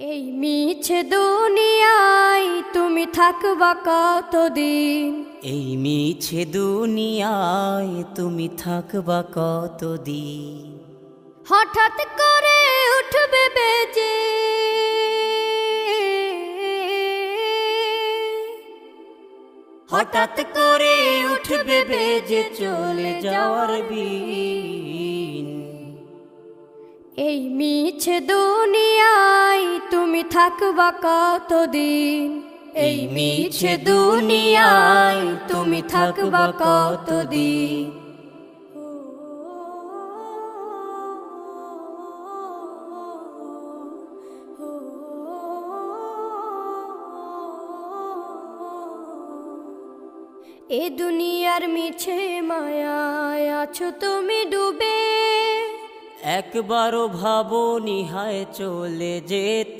এই মিছে দুনিয়ায় তুমি থাকবা কতদিন? এই মিছে দুনিয়ায় তুমি থাকবা কতদিন? হঠাৎ করে উঠবে বেজে হঠাৎ করে উঠবে বেজে চলে যাওয়ার বিন। এই মিছে দুনিয়ায় তুমি থাকবা কতদিন? এই মিছে দুনিয়ায় তুমি থাকবা কতদিন? এ দুনিয়ার মিছে মায়ায় আছো তুমি ডুবে, একবারও ভাবো নিহায় চলে যেতে।